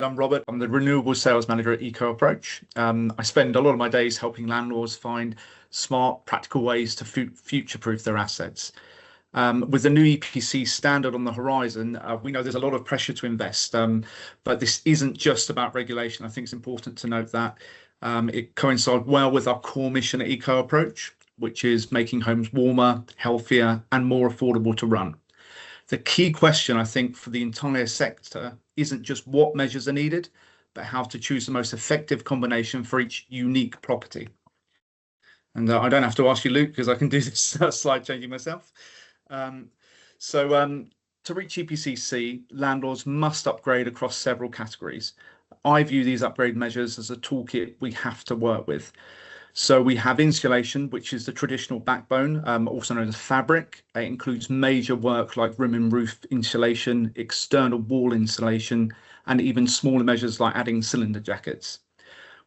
I'm Robert. I'm the renewable sales manager at Eco Approach. I spend a lot of my days helping landlords find smart, practical ways to future-proof their assets. With the new EPC standard on the horizon, we know there's a lot of pressure to invest, but this isn't just about regulation. I think it's important to note that it coincides well with our core mission at Eco Approach, which is making homes warmer, healthier, and more affordable to run. The key question, I think, for the entire sector isn't just what measures are needed, but how to choose the most effective combination for each unique property. And I don't have to ask you, Luke, because I can do this slide changing myself. To reach EPC C, landlords must upgrade across several categories. I view these upgrade measures as a toolkit we have to work with. So we have insulation, which is the traditional backbone, also known as fabric. It includes major work like room and roof insulation, external wall insulation, and even smaller measures like adding cylinder jackets.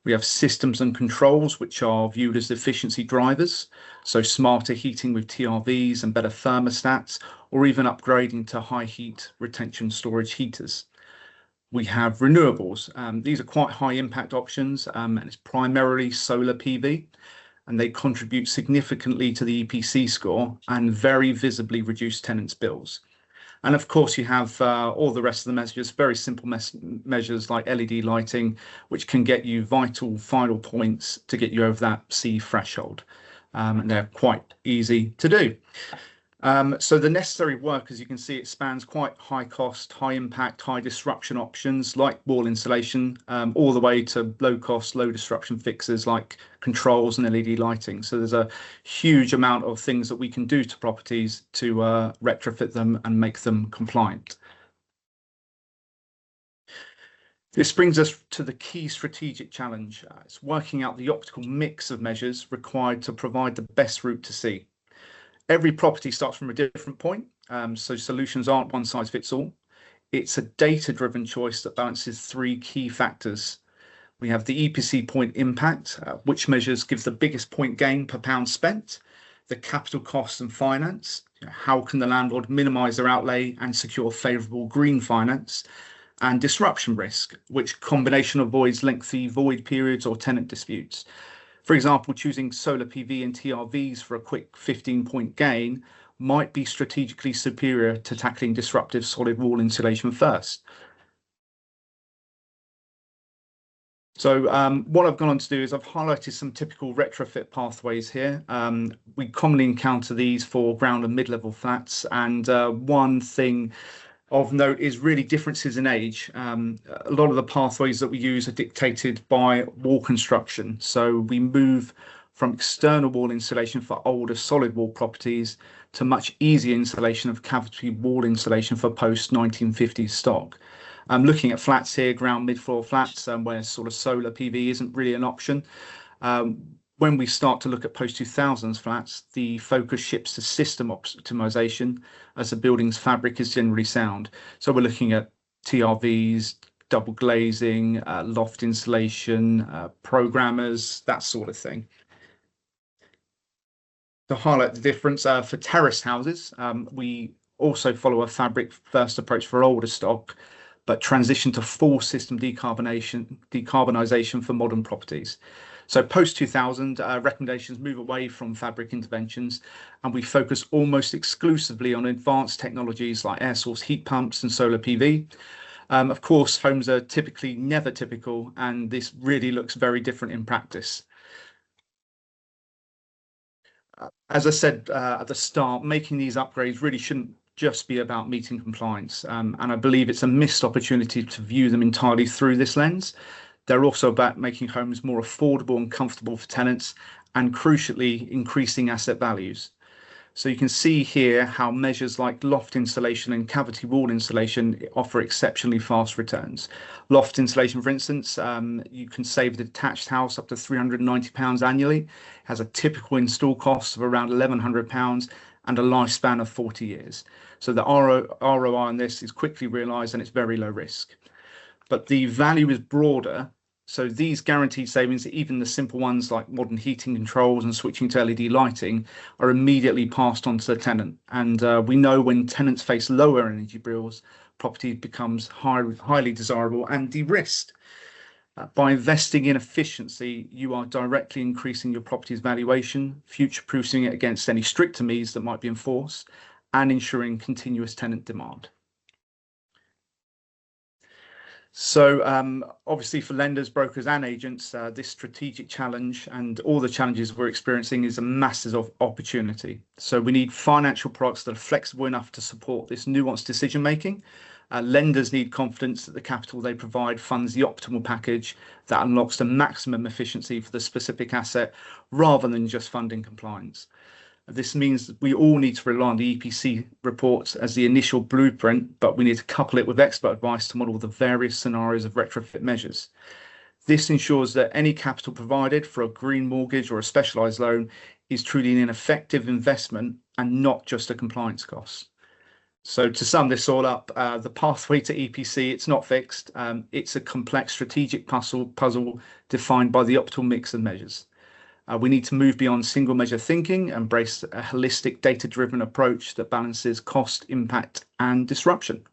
We have systems and controls, which are viewed as efficiency drivers. So smarter heating with TRVs and better thermostats, or even upgrading to high heat retention storage heaters. We have renewables. These are quite high impact options, and it's primarily solar PV, and they contribute significantly to the EPC score and very visibly reduce tenants' bills. And of course, you have all the rest of the measures, very simple measures like LED lighting, which can get you vital final points to get you over that C threshold. And they're quite easy to do. So the necessary work, as you can see, it spans quite high cost, high impact, high disruption options like wall insulation, all the way to low cost, low disruption fixes like controls and LED lighting. So there's a huge amount of things that we can do to properties to retrofit them and make them compliant. This brings us to the key strategic challenge. It's working out the optimal mix of measures required to provide the best route to C. Every property starts from a different point, so solutions aren't one size fits all. It's a data-driven choice that balances three key factors. We have the EPC point impact, which measures give the biggest point gain per pound spent, the capital costs and finance, how can the landlord minimise their outlay and secure favourable green finance, and disruption risk, which combination avoids lengthy void periods or tenant disputes. For example, choosing solar PV and TRVs for a quick 15-point gain might be strategically superior to tackling disruptive solid wall insulation first. So what I've gone on to do is I've highlighted some typical retrofit pathways here. We commonly encounter these for ground and mid-level flats, and one thing of note is really differences in age. A lot of the pathways that we use are dictated by wall construction. So we move from external wall insulation for older solid wall properties to much easier installation of cavity wall insulation for post-1950s stock. I'm looking at flats here, ground mid-floor flats, where sort of solar PV isn't really an option. When we start to look at post-2000s flats, the focus shifts to system optimization as the building's fabric is generally sound. So we're looking at TRVs, double glazing, loft insulation, programmers, that sort of thing. To highlight the difference, for terrace houses, we also follow a fabric first approach for older stock, but transition to full system decarbonisation for modern properties. So post-2000, recommendations move away from fabric interventions, and we focus almost exclusively on advanced technologies like air source heat pumps and solar PV. Of course, homes are typically never typical, and this really looks very different in practice. As I said at the start, making these upgrades really shouldn't just be about meeting compliance, and I believe it's a missed opportunity to view them entirely through this lens. They're also about making homes more affordable and comfortable for tenants, and crucially, increasing asset values. So you can see here how measures like loft insulation and cavity wall insulation offer exceptionally fast returns. Loft insulation, for instance, you can save the detached house up to £390 annually. It has a typical install cost of around £1,100 and a lifespan of 40 years. So the ROI on this is quickly realised, and it's very low risk. But the value is broader. So these guaranteed savings, even the simple ones like modern heating controls and switching to LED lighting, are immediately passed on to the tenant. And we know when tenants face lower energy bills, property becomes highly desirable and de-risked. By investing in efficiency, you are directly increasing your property's valuation, future-proofing it against any stricter means that might be enforced, and ensuring continuous tenant demand. So obviously for lenders, brokers and agents, this strategic challenge and all the challenges we're experiencing is a massive opportunity. So we need financial products that are flexible enough to support this nuanced decision making. Lenders need confidence that the capital they provide funds the optimal package that unlocks the maximum efficiency for the specific asset rather than just funding compliance. This means that we all need to rely on the EPC reports as the initial blueprint, but we need to couple it with expert advice to model the various scenarios of retrofit measures. This ensures that any capital provided for a green mortgage or a specialised loan is truly an effective investment and not just a compliance cost. So to sum this all up, the pathway to EPC, it's not fixed. It's a complex strategic puzzle defined by the optimal mix of measures. We need to move beyond single measure thinking, embrace a holistic data-driven approach that balances cost, impact, and disruption.